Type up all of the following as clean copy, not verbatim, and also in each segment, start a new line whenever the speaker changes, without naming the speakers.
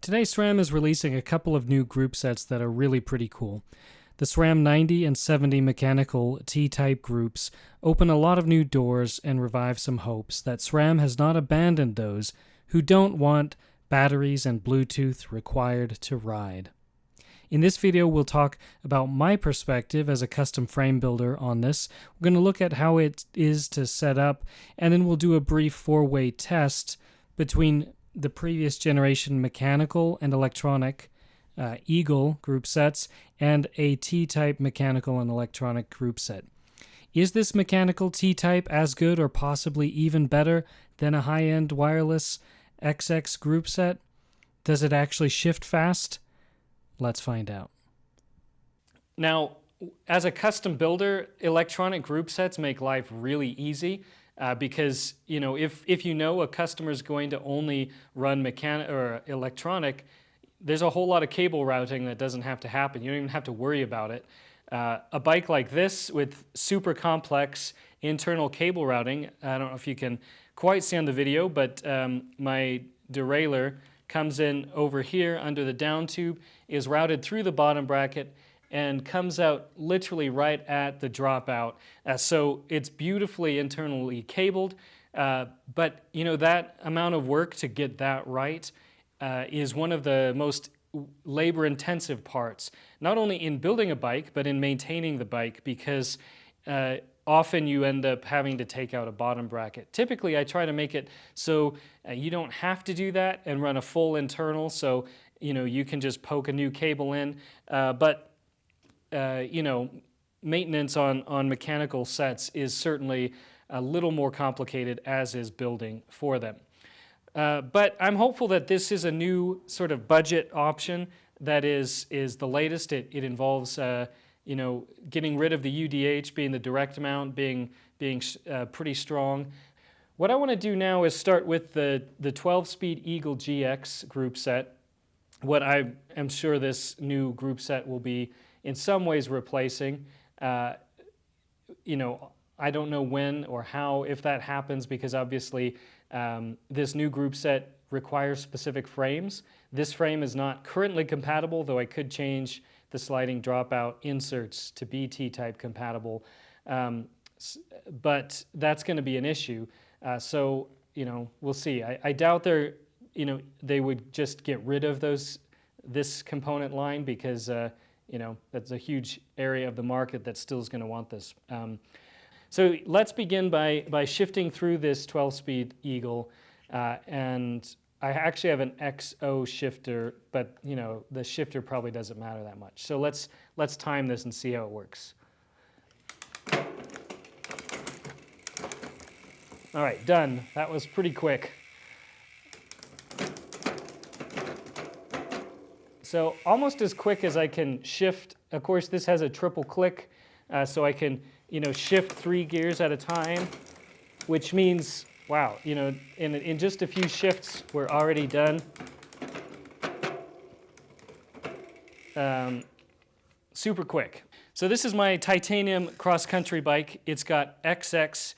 Today, SRAM is releasing a couple of new group sets that are really pretty cool. The SRAM 90 and 70 mechanical T-type groups open a lot of new doors and revive some hopes that SRAM has not abandoned those who don't want batteries and Bluetooth required to ride. In this video, we'll talk about my perspective as a custom frame builder on this. We're going to look at how it is to set up, and then we'll do a brief four-way test between the previous generation mechanical and electronic Eagle group sets and a T-type mechanical and electronic group set. Is this mechanical T-type as good or possibly even better than a high-end wireless XX group set? Does it actually shift fast? Let's find out. Now, as a custom builder, electronic group sets make life really easy. Because if you know a customer is going to only run mechanic or electronic, there's a whole lot of cable routing that doesn't have to happen. You don't even have to worry about it. A bike like this with super complex internal cable routing, I don't know if you can quite see on the video, but my derailleur comes in over here under the down tube, is routed through the bottom bracket, and comes out literally right at the dropout. So it's beautifully internally cabled, but that amount of work to get that right is one of the most labor-intensive parts, not only in building a bike, but in maintaining the bike, because often you end up having to take out a bottom bracket. Typically, I try to make it so you don't have to do that and run a full internal, so you can just poke a new cable in, but maintenance on mechanical sets is certainly a little more complicated, as is building for them. But I'm hopeful that this is a new sort of budget option that is the latest. It involves getting rid of the UDH, being the direct mount, being pretty strong. What I want to do now is start with the 12-speed Eagle GX group set. What I am sure this new group set will be in some ways replacing. I don't know when or how, if that happens, because obviously this new group set requires specific frames. This frame is not currently compatible, though I could change the sliding dropout inserts to be T-type compatible. But that's going to be an issue. So we'll see. I doubt they would just get rid of this component line, because that's a huge area of the market that still is going to want this. So let's begin by shifting through this 12-speed Eagle, and I actually have an XO shifter, but the shifter probably doesn't matter that much. So let's time this and see how it works. All right, done. That was pretty quick. So almost as quick as I can shift. Of course, this has a triple click, so I can shift 3 gears at a time, which means, wow, in just a few shifts, we're already done. Super quick. So this is my titanium cross-country bike. It's got XX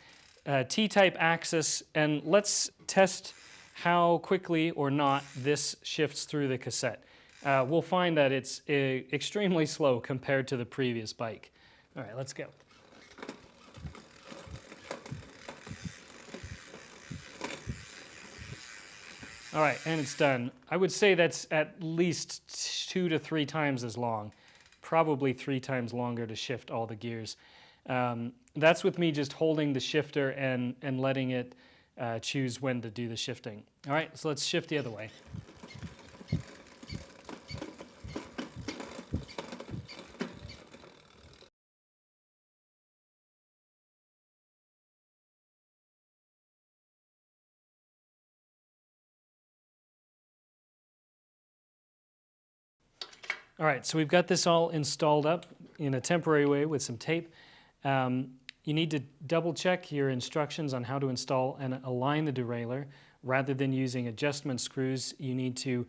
T-type axis, and let's test how quickly or not this shifts through the cassette. We'll find that it's extremely slow compared to the previous bike. All right, let's go. All right, and it's done. I would say that's at least 2 to 3 times as long, probably 3 times longer to shift all the gears. That's with me just holding the shifter and letting it choose when to do the shifting. All right, so let's shift the other way. All right, so we've got this all installed up in a temporary way with some tape. You need to double check your instructions on how to install and align the derailleur. Rather than using adjustment screws, you need to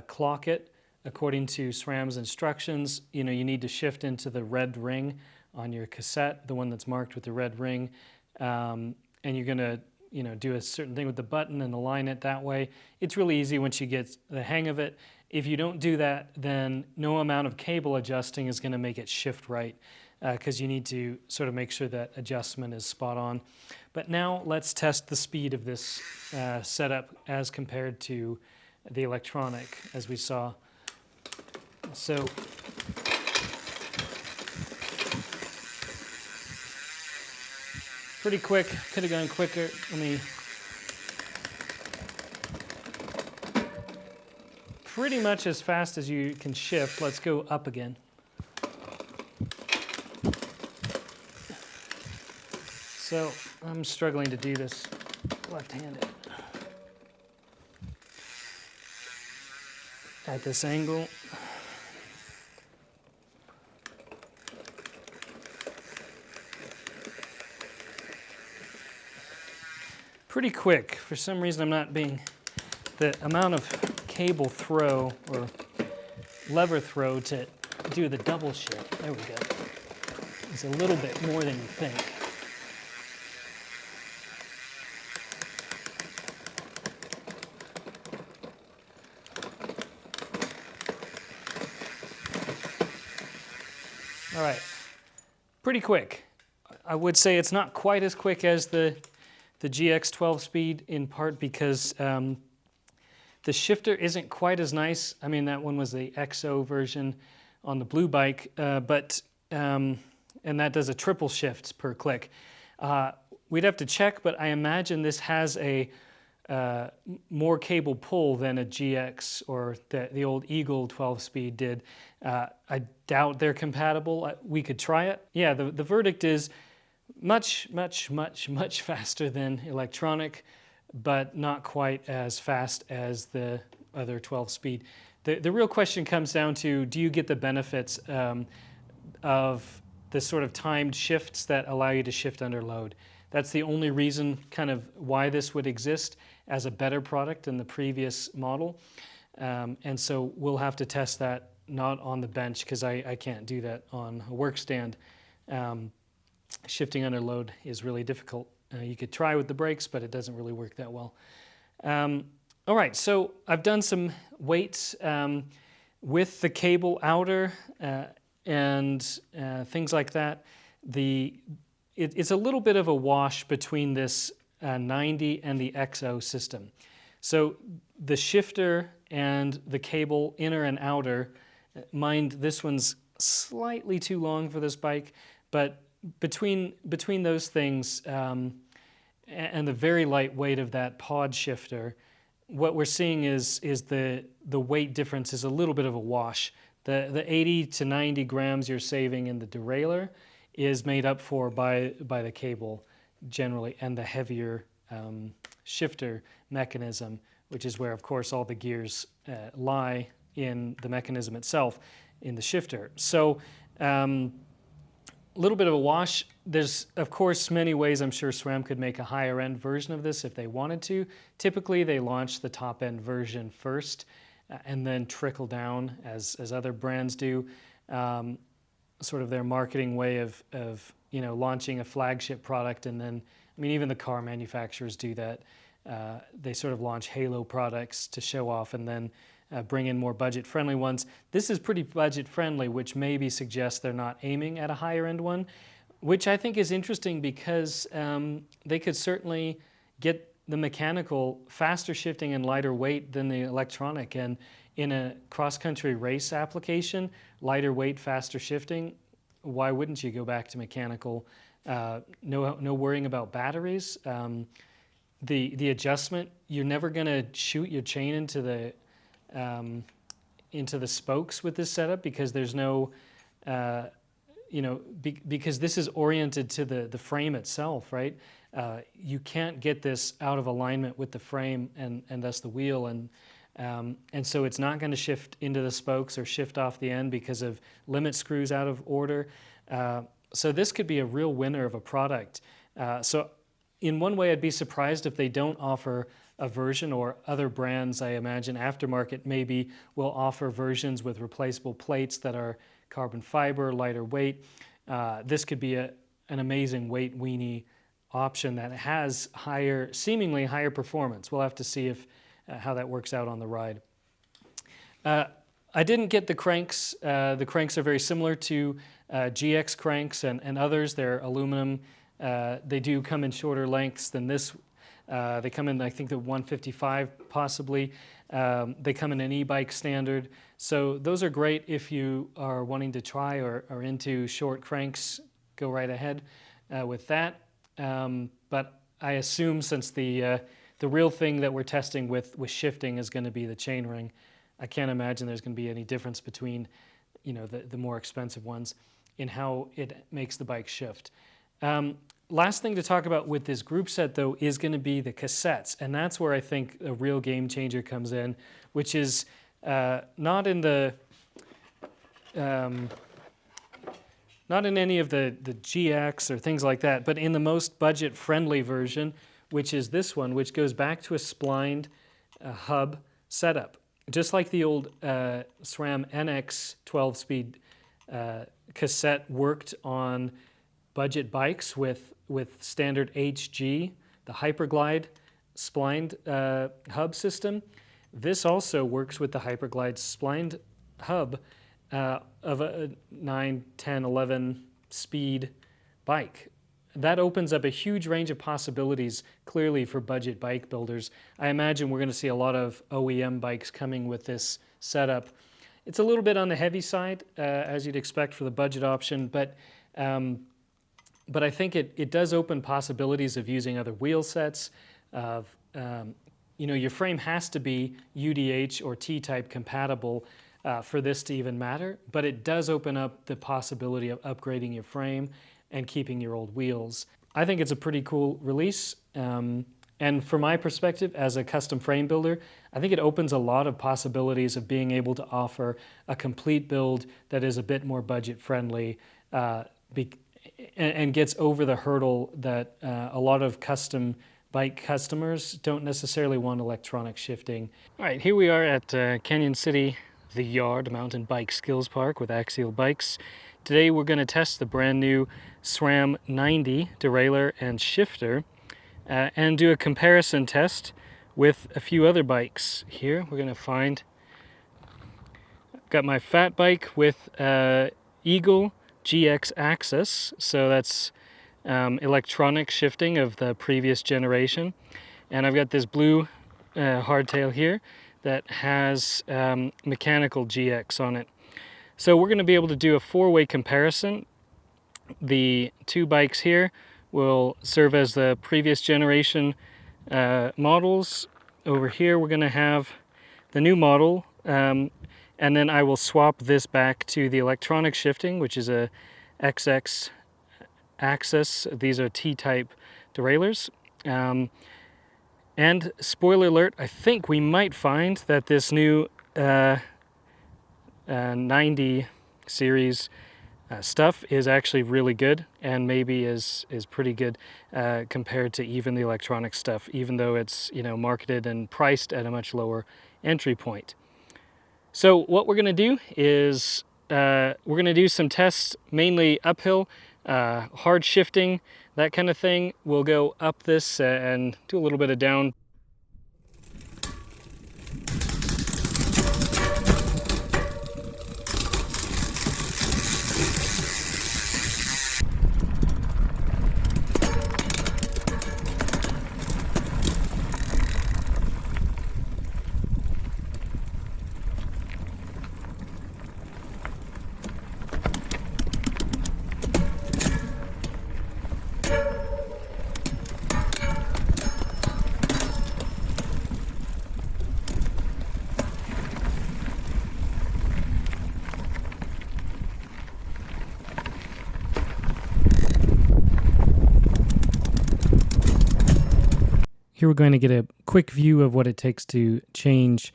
clock it according to SRAM's instructions. You need to shift into the red ring on your cassette, the one that's marked with the red ring, and you're going to do a certain thing with the button and align it that way. It's really easy once you get the hang of it. If you don't do that, then no amount of cable adjusting is going to make it shift right, because you need to sort of make sure that adjustment is spot on. But now let's test the speed of this setup as compared to the electronic, as we saw. So pretty quick, could have gone quicker. Let me, pretty much as fast as you can shift. Let's go up again. So I'm struggling to do this left-handed. At this angle. Pretty quick. For some reason I'm not being, the amount of cable throw or lever throw to do the double shift, there we go, is a little bit more than you think. All right, pretty quick. I would say it's not quite as quick as the GX 12 speed, in part because the shifter isn't quite as nice. I mean, that one was the XO version on the blue bike, and that does a triple shift per click. We'd have to check, but I imagine this has a more cable pull than a GX or the old Eagle 12-speed did. I doubt they're compatible. We could try it. Yeah, the verdict is much faster than electronic, but not quite as fast as the other 12-speed. The real question comes down to, do you get the benefits of the sort of timed shifts that allow you to shift under load? That's the only reason kind of why this would exist as a better product than the previous model. And so we'll have to test that, not on the bench, because I can't do that on a work stand. Shifting under load is really difficult. You could try with the brakes, but it doesn't really work that well. All right, so I've done some weights with the cable outer and things like that. It's a little bit of a wash between this 90 and the XO system. So the shifter and the cable, inner and outer, mind this one's slightly too long for this bike, but between those things and the very light weight of that pod shifter, what we're seeing is the weight difference is a little bit of a wash. The 80 to 90 grams you're saving in the derailleur is made up for by the cable generally, and the heavier shifter mechanism, which is where, of course, all the gears lie in the mechanism itself, in the shifter. So a little bit of a wash. There's, of course, many ways I'm sure SRAM could make a higher end version of this if they wanted to. Typically, they launch the top end version first and then trickle down as other brands do. Sort of their marketing way of launching a flagship product, and then, I mean, even the car manufacturers do that. They sort of launch halo products to show off and then bring in more budget-friendly ones. This is pretty budget-friendly, which maybe suggests they're not aiming at a higher-end one, which I think is interesting because they could certainly get the mechanical faster shifting and lighter weight than the electronic. And in a cross-country race application, lighter weight, faster shifting, why wouldn't you go back to mechanical? No worrying about batteries. The adjustment, you're never going to shoot your chain into the spokes with this setup, because there's no, because this is oriented to the frame itself, right? You can't get this out of alignment with the frame and thus the wheel, and so it's not going to shift into the spokes or shift off the end because of limit screws out of order. So this could be a real winner of a product. So in one way, I'd be surprised if they don't offer a version, or other brands, I imagine, aftermarket maybe, will offer versions with replaceable plates that are carbon fiber, lighter weight. This could be an amazing weight weenie option that has seemingly higher performance. We'll have to see if how that works out on the ride. I didn't get the cranks. The cranks are very similar to GX cranks and others. They're aluminum. They do come in shorter lengths than this. They come in, I think, the 155 possibly. They come in an e-bike standard. So those are great if you are wanting to try or are into short cranks. Go right ahead with that. But I assume since the real thing that we're testing with shifting is going to be the chainring, I can't imagine there's going to be any difference between, the more expensive ones in how it makes the bike shift. Last thing to talk about with this group set, though, is going to be the cassettes, and that's where I think a real game changer comes in, which is not in any of the GX or things like that, but in the most budget-friendly version, which is this one, which goes back to a splined hub setup. Just like the old SRAM NX 12-speed cassette worked on budget bikes with standard HG, the Hyperglide splined hub system. This also works with the Hyperglide splined hub of a 9, 10, 11 speed bike. That opens up a huge range of possibilities, clearly, for budget bike builders. I imagine we're going to see a lot of OEM bikes coming with this setup. It's a little bit on the heavy side, as you'd expect for the budget option, but I think it does open possibilities of using other wheel sets. Your frame has to be UDH or T-type compatible for this to even matter, but it does open up the possibility of upgrading your frame and keeping your old wheels. I think it's a pretty cool release, and from my perspective as a custom frame builder, I think it opens a lot of possibilities of being able to offer a complete build that is a bit more budget friendly and gets over the hurdle that a lot of custom bike customers don't necessarily want electronic shifting. All right, here we are at Canyon City, the Yard Mountain Bike Skills Park with Axial Bikes. Today we're going to test the brand new SRAM 90 derailleur and shifter and do a comparison test with a few other bikes. Here we're going to find, got my fat bike with Eagle GX axis, so that's electronic shifting of the previous generation. And I've got this blue hardtail here that has mechanical GX on it. So we're going to be able to do a four-way comparison. The two bikes here will serve as the previous generation models. Over here we're going to have the new model, and then I will swap this back to the electronic shifting, which is a XX axis. These are T-type derailleurs. And spoiler alert, I think we might find that this new 90 series stuff is actually really good, and maybe is pretty good compared to even the electronic stuff, even though it's marketed and priced at a much lower entry point. So what we're going to do is we're going to do some tests, mainly uphill, hard shifting, that kind of thing. We'll go up this and do a little bit of down. Here we're going to get a quick view of what it takes to change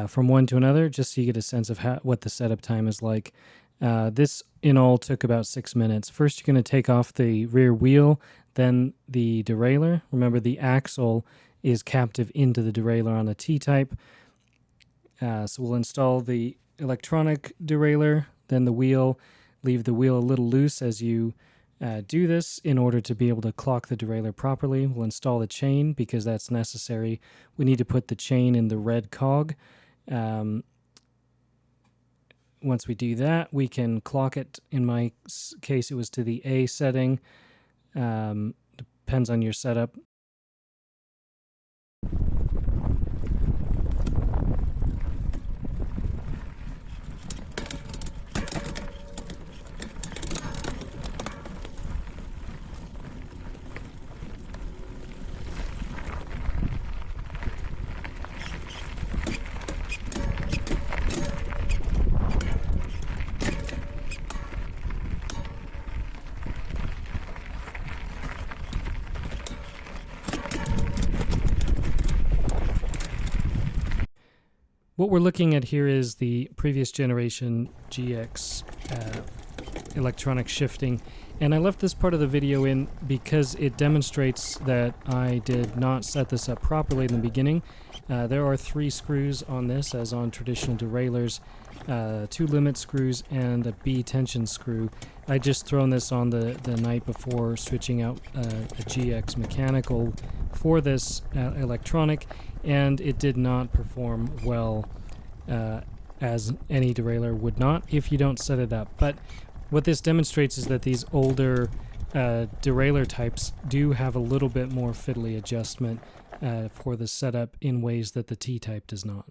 from one to another, just so you get a sense of what the setup time is like. This in all took about 6 minutes. First, you're going to take off the rear wheel, then the derailleur. Remember, the axle is captive into the derailleur on the T-type. So we'll install the electronic derailleur, then the wheel. Leave the wheel a little loose as you do this in order to be able to clock the derailleur properly. We'll install the chain because that's necessary. We need to put the chain in the red cog. Once we do that, we can clock it. In my case, it was to the A setting. Depends on your setup. What we're looking at here is the previous generation GX electronic shifting, and I left this part of the video in because it demonstrates that I did not set this up properly in the beginning. There are 3 screws on this, as on traditional derailleurs, 2 limit screws and a B tension screw. I just thrown this on the night before switching out a GX mechanical for this electronic, and it did not perform well, as any derailleur would not if you don't set it up. But what this demonstrates is that these older derailleur types do have a little bit more fiddly adjustment for the setup in ways that the T-type does not.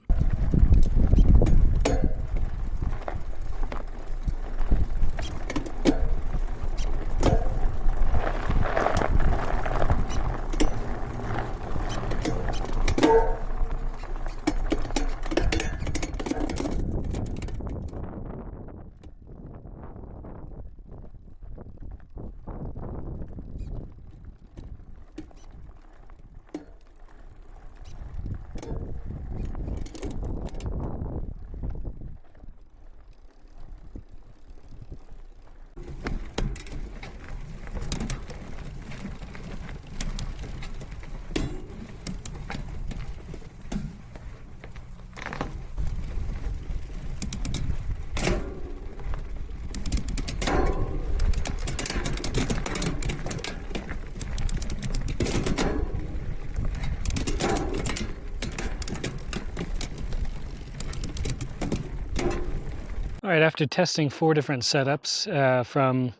All right, after testing 4 different setups from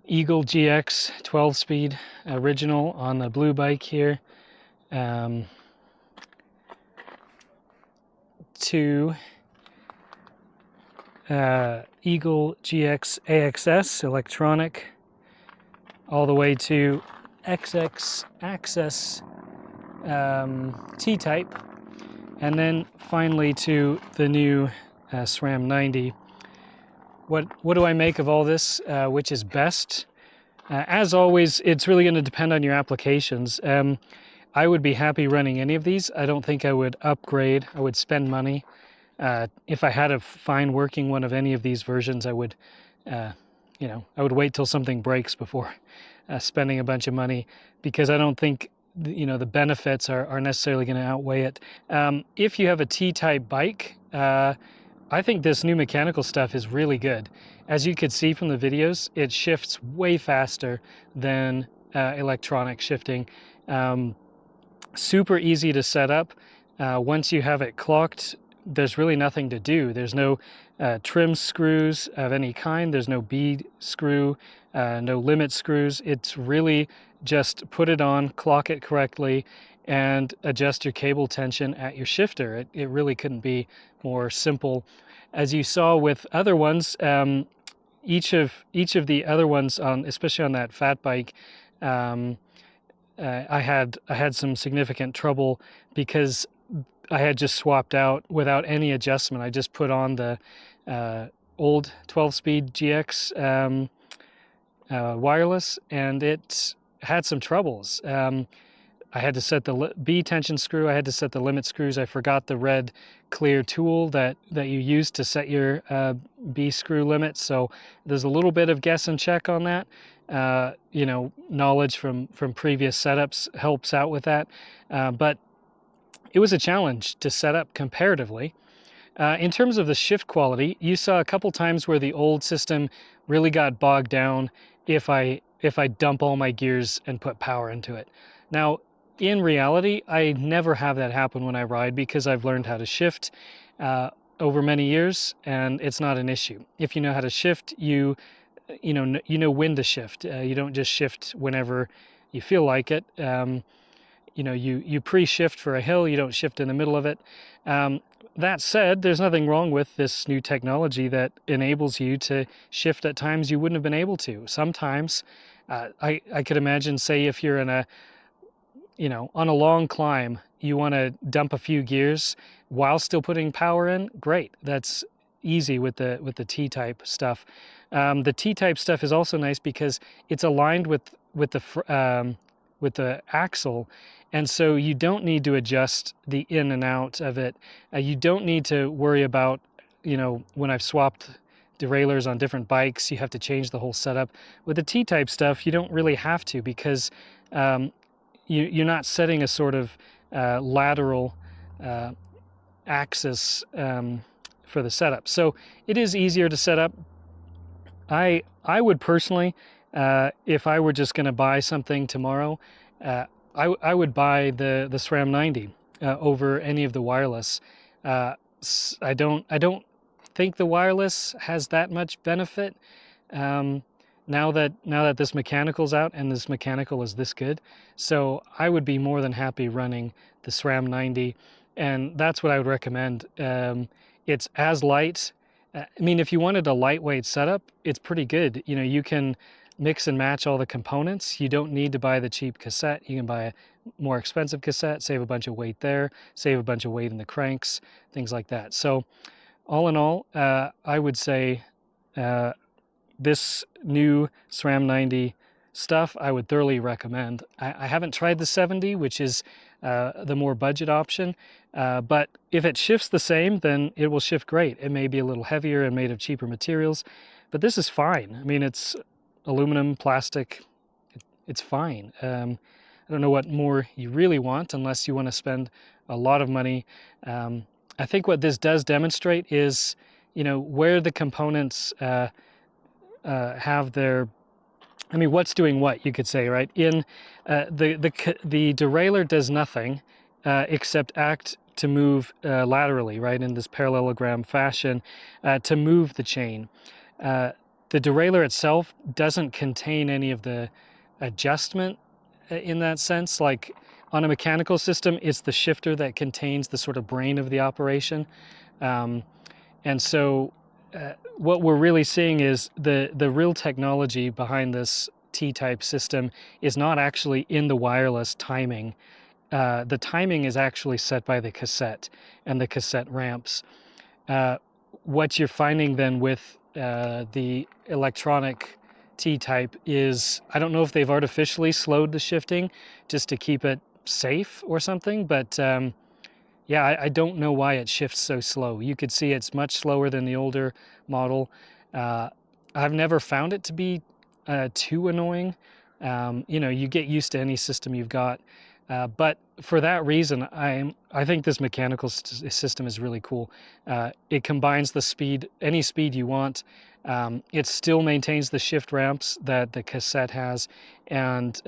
Eagle GX 12-speed original on the blue bike here, to Eagle GX AXS electronic, all the way to XX Access T-type, and then finally to the new SRAM 90. What do I make of all this? Which is best? As always, it's really going to depend on your applications. I would be happy running any of these. I don't think I would upgrade. I would spend money. If I had a fine working one of any of these versions, I would, I would wait till something breaks before spending a bunch of money, because I don't think the benefits are necessarily going to outweigh it. If you have a T-type bike, I think this new mechanical stuff is really good. As you could see from the videos, it shifts way faster than electronic shifting. Super easy to set up. Once you have it clocked, there's really nothing to do. There's no trim screws of any kind. There's no bead screw, no limit screws. It's really just put it on, clock it correctly, and adjust your cable tension at your shifter. It really couldn't be more simple. As you saw with other ones, each of the other ones, especially on that fat bike, I had some significant trouble because I had just swapped out without any adjustment. I just put on the old 12-speed GX wireless, and it had some troubles. I had to set the B tension screw. I had to set the limit screws. I forgot the red clear tool that you use to set your B screw limits. So there's a little bit of guess and check on that. Knowledge from previous setups helps out with that. But it was a challenge to set up comparatively. In terms of the shift quality, you saw a couple times where the old system really got bogged down if I dump all my gears and put power into it. Now, in reality, I never have that happen when I ride because I've learned how to shift over many years, and it's not an issue. If you know how to shift, you know when to shift. You don't just shift whenever you feel like it. You pre-shift for a hill, you don't shift in the middle of it. That said, there's nothing wrong with this new technology that enables you to shift at times you wouldn't have been able to. Sometimes, I could imagine, say if you're in on a long climb, you want to dump a few gears while still putting power in. Great, that's easy with the T-type stuff. The T-type stuff is also nice because it's aligned with the axle, and so you don't need to adjust the in and out of it. You don't need to worry about, when I've swapped derailleurs on different bikes, you have to change the whole setup. With the T-type stuff, you don't really have to because you're not setting a sort of lateral axis for the setup. So it is easier to set up. I would personally, if I were just going to buy something tomorrow, I would buy the SRAM 90 over any of the wireless. I don't think the wireless has that much benefit. Now that this mechanical's out and this mechanical is this good. So I would be more than happy running the SRAM 90, and that's what I would recommend. It's as light. I mean, if you wanted a lightweight setup, it's pretty good. You can mix and match all the components. You don't need to buy the cheap cassette. You can buy a more expensive cassette, save a bunch of weight there, save a bunch of weight in the cranks, things like that. So all in all, I would say this new SRAM 90 stuff I would thoroughly recommend. I haven't tried the 70, which is the more budget option, but if it shifts the same, then it will shift great. It may be a little heavier and made of cheaper materials, but this is fine. I mean, it's aluminum, plastic, it's fine. I don't know what more you really want unless you want to spend a lot of money. I think what this does demonstrate is, where the components have their, what's doing what, you could say, right? In the derailleur does nothing except act to move laterally, right, in this parallelogram fashion to move the chain. The derailleur itself doesn't contain any of the adjustment in that sense. Like on a mechanical system, it's the shifter that contains the sort of brain of the operation. And so what we're really seeing is the real technology behind this T-type system is not actually in the wireless timing. The timing is actually set by the cassette and the cassette ramps. What you're finding then with the electronic T-type is, I don't know if they've artificially slowed the shifting just to keep it safe or something, but yeah, I don't know why it shifts so slow. You could see it's much slower than the older model. I've never found it to be too annoying. You get used to any system you've got. But for that reason, I think this mechanical system is really cool. It combines the speed, any speed you want. It still maintains the shift ramps that the cassette has, and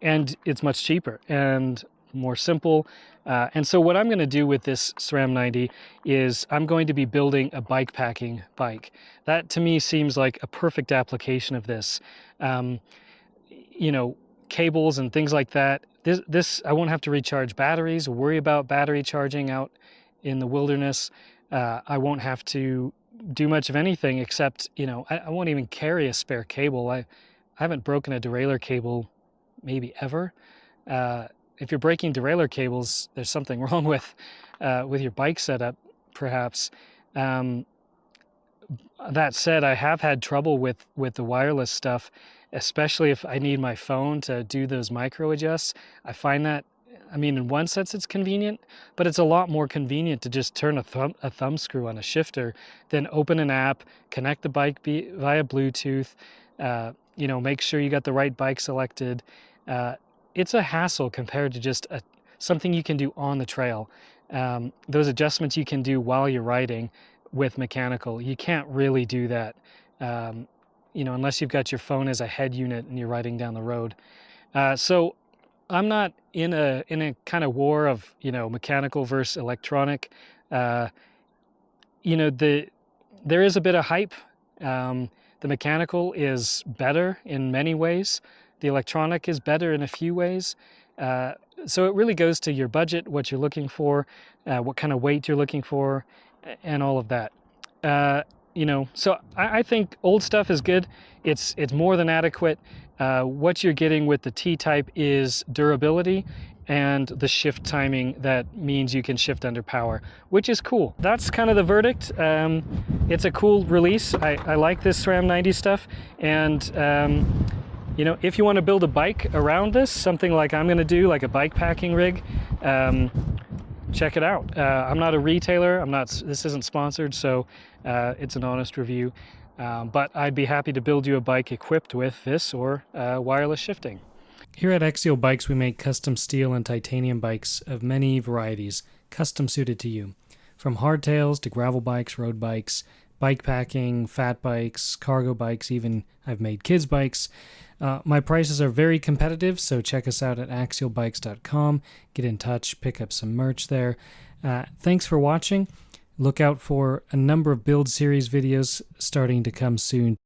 and it's much cheaper and more simple. And so what I'm going to do with this SRAM 90 is I'm going to be building a bike packing bike. That to me seems like a perfect application of this. Cables and things like that. This I won't have to recharge batteries, worry about battery charging out in the wilderness. I won't have to do much of anything except, I won't even carry a spare cable. I haven't broken a derailleur cable maybe ever. If you're breaking derailleur cables, there's something wrong with your bike setup, perhaps. That said, I have had trouble with the wireless stuff, especially if I need my phone to do those micro adjusts. I find that, in one sense it's convenient, but it's a lot more convenient to just turn a thumb screw on a shifter than open an app, connect the bike via Bluetooth, make sure you got the right bike selected. It's a hassle compared to just something you can do on the trail. those adjustments you can do while you're riding with mechanical. You can't really do that, unless you've got your phone as a head unit and you're riding down the road. So I'm not in a kind of war of mechanical versus electronic. There is a bit of hype. The mechanical is better in many ways. The electronic is better in a few ways. So it really goes to your budget, what you're looking for, what kind of weight you're looking for, and all of that. So I think old stuff is good. It's more than adequate. What you're getting with the T-Type is durability and the shift timing that means you can shift under power, which is cool. That's kind of the verdict. It's a cool release. I like this SRAM 90 stuff, and if you want to build a bike around this, something like I'm going to do, like a bike packing rig, check it out. I'm not a retailer. This isn't sponsored, so it's an honest review. But I'd be happy to build you a bike equipped with this or wireless shifting. Here at Axial Bikes, we make custom steel and titanium bikes of many varieties, custom suited to you. From hardtails to gravel bikes, road bikes, bike packing, fat bikes, cargo bikes, even I've made kids bikes. My prices are very competitive, so check us out at axialbikes.com. Get in touch, pick up some merch there. Thanks for watching. Look out for a number of build series videos starting to come soon.